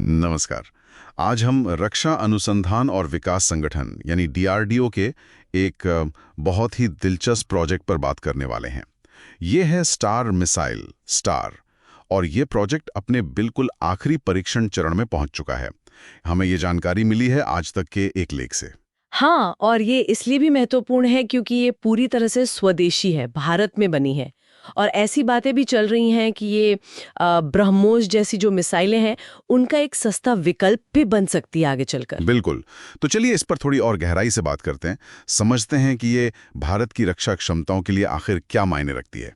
नमस्कार। आज हम रक्षा अनुसंधान और विकास संगठन यानी डीआरडीओ के एक बहुत ही दिलचस्प प्रोजेक्ट पर बात करने वाले हैं। ये है स्टार मिसाइल स्टार, और ये प्रोजेक्ट अपने बिल्कुल आखिरी परीक्षण चरण में पहुंच चुका है। हमें ये जानकारी मिली है आज तक के एक लेख से। हाँ, और ये इसलिए भी महत्वपूर्ण है क्योंकि ये पूरी तरह से स्वदेशी है, भारत में बनी है। और ऐसी बातें भी चल रही हैं कि ये ब्रह्मोस जैसी जो मिसाइलें हैं, उनका एक सस्ता विकल्प भी बन सकती है आगे चलकर। बिल्कुल। तो चलिए इस पर थोड़ी और गहराई से बात करते हैं, समझते हैं कि ये भारत की रक्षा क्षमताओं के लिए आखिर क्या मायने रखती है।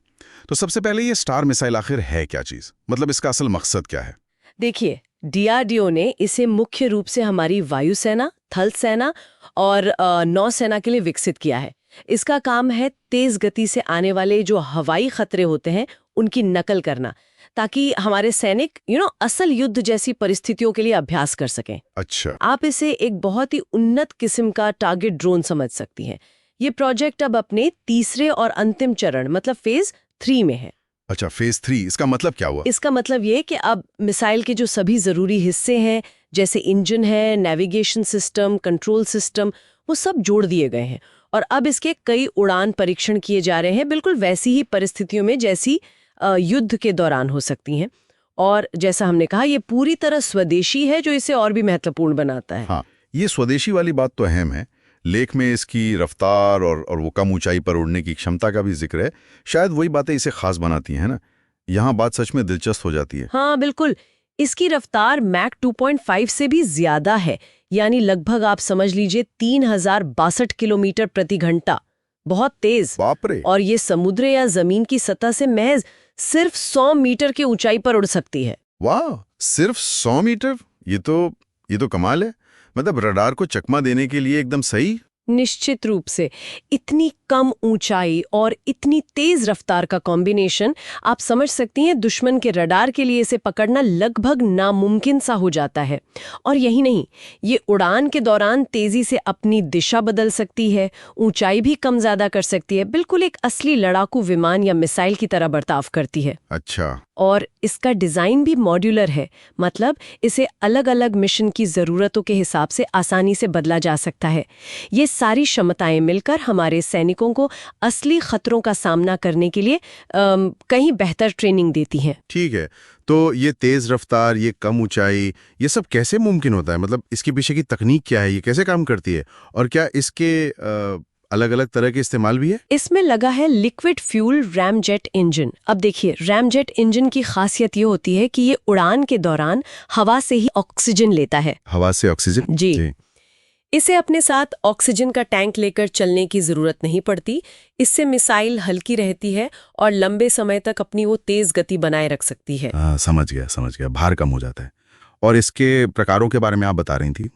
तो सबसे पहले ये स्टार मिसाइल आखिर है क्या चीज़, मतलब इसका असल मकसद क्या है? देखिए, डीआरडीओ ने इसे मुख्य रूप से हमारी वायुसेना, थल सेना और नौसेना के लिए विकसित किया है। इसका काम है तेज गति से आने वाले जो हवाई खतरे होते हैं, उनकी नकल करना, ताकि हमारे सैनिक असल युद्ध जैसी परिस्थितियों के लिए अभ्यास कर सकें। अच्छा। आप इसे एक बहुत ही उन्नत किस्म का टारगेट ड्रोन समझ सकती हैं। ये प्रोजेक्ट अब अपने तीसरे और अंतिम चरण मतलब फेज 3 में है। अच्छा, फेज 3, इसका मतलब क्या हुआ? इसका मतलब ये कि अब मिसाइल के जो सभी जरूरी हिस्से हैं, जैसे इंजन है, नेविगेशन सिस्टम, कंट्रोल सिस्टम, वो सब जोड़ दिए गए हैं। और अब इसके कई उड़ान परीक्षण किए जा रहे हैं, बिल्कुल वैसी ही परिस्थितियों में जैसी युद्ध के दौरान हो सकती हैं। और जैसा हमने कहा, ये पूरी तरह स्वदेशी है, जो इसे और भी महत्वपूर्ण बनाता है। हाँ, ये स्वदेशी वाली बात तो अहम है। लेख में इसकी रफ्तार और वो कम ऊंचाई पर उड़ने की क्षमता का भी जिक्र है। शायद वही बातें इसे खास बनाती हैं ना। यहाँ बात सच में दिलचस्प हो जाती है। हाँ बिल्कुल, इसकी रफ्तार मैक 2.5 से भी ज्यादा है, यानी लगभग आप समझ लीजिए 3062 किलोमीटर प्रति घंटा। बहुत तेज। बाप रे। और ये समुद्र या जमीन की सतह से महज सिर्फ 100 मीटर की ऊंचाई पर उड़ सकती है। वाह, सिर्फ 100 मीटर! ये तो कमाल है। मतलब रडार को चकमा देने के लिए एकदम सही। निश्चित रूप से इतनी कम ऊंचाई और इतनी तेज रफ्तार का कॉम्बिनेशन, आप समझ सकती हैं दुश्मन के रडार के लिए इसे पकड़ना लगभग नामुमकिन सा हो जाता है। और यही नहीं, ये उड़ान के दौरान तेजी से अपनी दिशा बदल सकती है, ऊंचाई भी कम ज्यादा कर सकती है, बिल्कुल एक असली लड़ाकू विमान या मिसाइल की तरह बर्ताव करती है। अच्छा। और इसका डिज़ाइन भी मॉड्यूलर है, मतलब इसे अलग-अलग मिशन की ज़रूरतों के हिसाब से आसानी से बदला जा सकता है। ये सारी क्षमताएं मिलकर हमारे सैनिकों को असली खतरों का सामना करने के लिए कहीं बेहतर ट्रेनिंग देती हैं। ठीक है, तो ये तेज रफ्तार, ये कम ऊंचाई, ये सब कैसे मुमकिन होता है? मतलब इसके पीछे की तकनीक क्या है, ये कैसे काम करती है? और क्या इसके अलग अलग तरह के इस्तेमाल भी है? इसमें लगा है लिक्विड फ्यूल रैमजेट इंजन। अब देखिए, रैमजेट इंजन की खासियत ये होती है कि ये उड़ान के दौरान हवा से ही ऑक्सीजन लेता है। हवा से ऑक्सीजन? जी। इसे अपने साथ ऑक्सीजन का टैंक लेकर चलने की जरूरत नहीं पड़ती। इससे मिसाइल हल्की रहती है और लंबे समय तक अपनी वो तेज गति बनाए रख सकती है। समझ गया, भार कम हो जाता है। और इसके प्रकारों के बारे में आप बता रही थी।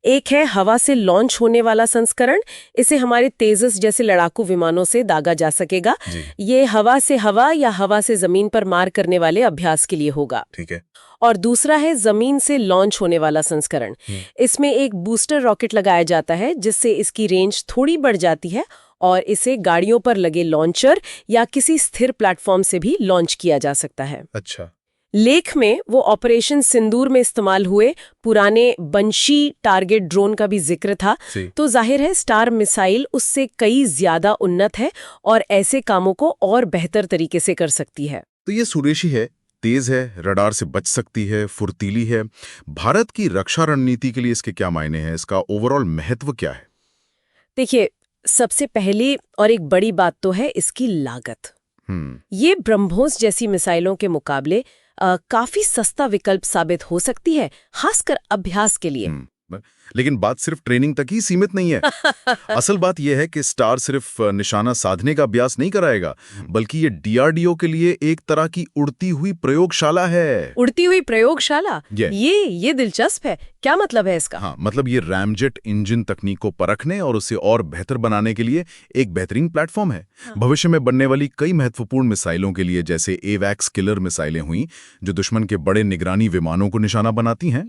एक है हवा से लॉन्च होने वाला संस्करण। इसे हमारे तेजस जैसे लड़ाकू विमानों से दागा जा सकेगा। ये हवा से हवा या हवा से जमीन पर मार करने वाले अभ्यास के लिए होगा। ठीक है। और दूसरा है जमीन से लॉन्च होने वाला संस्करण। इसमें एक बूस्टर रॉकेट लगाया जाता है, जिससे इसकी रेंज थोड़ी बढ़ जाती है और इसे गाड़ियों पर लगे लॉन्चर या किसी स्थिर प्लेटफॉर्म से भी लॉन्च किया जा सकता है। अच्छा। लेख में वो ऑपरेशन सिंदूर में इस्तेमाल हुए पुराने बंशी टारगेट ड्रोन का भी जिक्र था। तो जाहिर है स्टार मिसाइल उससे कई ज्यादा उन्नत है और ऐसे कामों को और बेहतर तरीके से कर सकती है। तो ये स्वदेशी है, तेज है, रडार से बच सकती है, फुर्तीली है। भारत की रक्षा रणनीति के लिए इसके क्या मायने हैं? इसका ओवरऑल महत्व क्या है? देखिए, सबसे पहली और एक बड़ी बात तो है इसकी लागत। ये ब्रह्मोस जैसी मिसाइलों के मुकाबले काफी सस्ता विकल्प साबित हो सकती है, खासकर अभ्यास के लिए। लेकिन बात सिर्फ ट्रेनिंग तक ही सीमित नहीं है। असल बात यह है कि स्टार सिर्फ निशाना साधने का अभ्यास नहीं कराएगा, बल्कि ये डीआरडीओ के लिए एक तरह की उड़ती हुई प्रयोगशाला है। उड़ती हुई प्रयोगशाला? ये दिलचस्प है। क्या मतलब है इसका? हाँ, मतलब ये रैमजेट इंजन तकनीक को परखने और उसे और बेहतर बनाने के लिए एक बेहतरीन प्लेटफॉर्म है। भविष्य में बनने वाली कई महत्वपूर्ण मिसाइलों के लिए, जैसे एवैक्स किलर मिसाइलें हुई जो दुश्मन के बड़े निगरानी विमानों को निशाना बनाती हैं,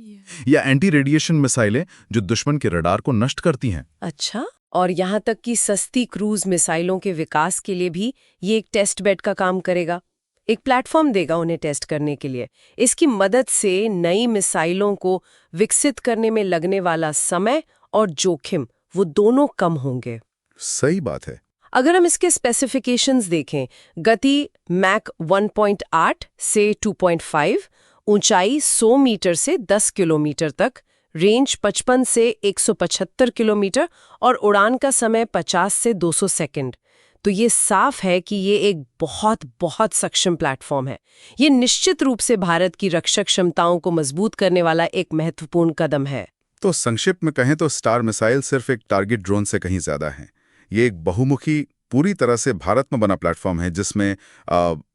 या एंटी रेडिएशन मिसाइलें जो दुश्मन के रडार को नष्ट करती हैं। अच्छा, और यहाँ तक कि सस्ती क्रूज मिसाइलों के विकास के लिए भी ये एक टेस्ट बेड का काम करेगा। एक प्लेटफॉर्म देगा उन्हें टेस्ट करने के लिए। इसकी मदद से नई मिसाइलों को विकसित करने में लगने वाला समय और जोखिम वो दोनों कम होंगे। सही बात है। अगर हम इसके स्पेसिफिकेशंस देखें, गति मैक 1.8 से 2.5, ऊंचाई 100 मीटर से 10 किलोमीटर तक, रेंज 55 से 175 किलोमीटर और उड़ान का समय 50 से 200 सेकंड। तो ये साफ है कि ये एक बहुत बहुत सक्षम प्लेटफॉर्म है। ये निश्चित रूप से भारत की रक्षक क्षमताओं को मजबूत करने वाला एक महत्वपूर्ण कदम है। तो संक्षिप्त में कहें तो स्टार मिसाइल सिर्फ एक टारगेट ड्रोन से कहीं ज्यादा है। ये एक बहुमुखी, पूरी तरह से भारत में बना प्लेटफॉर्म है जिसमें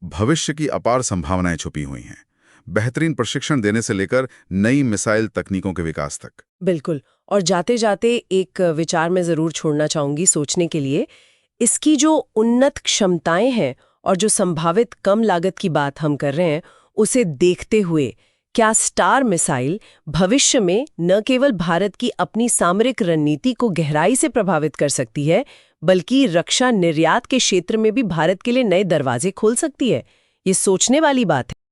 भविष्य की अपार संभावनाएं छुपी हुई हैं, बेहतरीन प्रशिक्षण देने से लेकर नई मिसाइल तकनीकों के विकास तक। बिल्कुल। और जाते जाते एक विचार में जरूर छोड़ना चाहूंगी सोचने के लिए। इसकी जो उन्नत क्षमताएं हैं और जो संभावित कम लागत की बात हम कर रहे हैं, उसे देखते हुए क्या स्टार मिसाइल भविष्य में न केवल भारत की अपनी सामरिक रणनीति को गहराई से प्रभावित कर सकती है, बल्कि रक्षा निर्यात के क्षेत्र में भी भारत के लिए नए दरवाजे खोल सकती है? ये सोचने वाली बात है।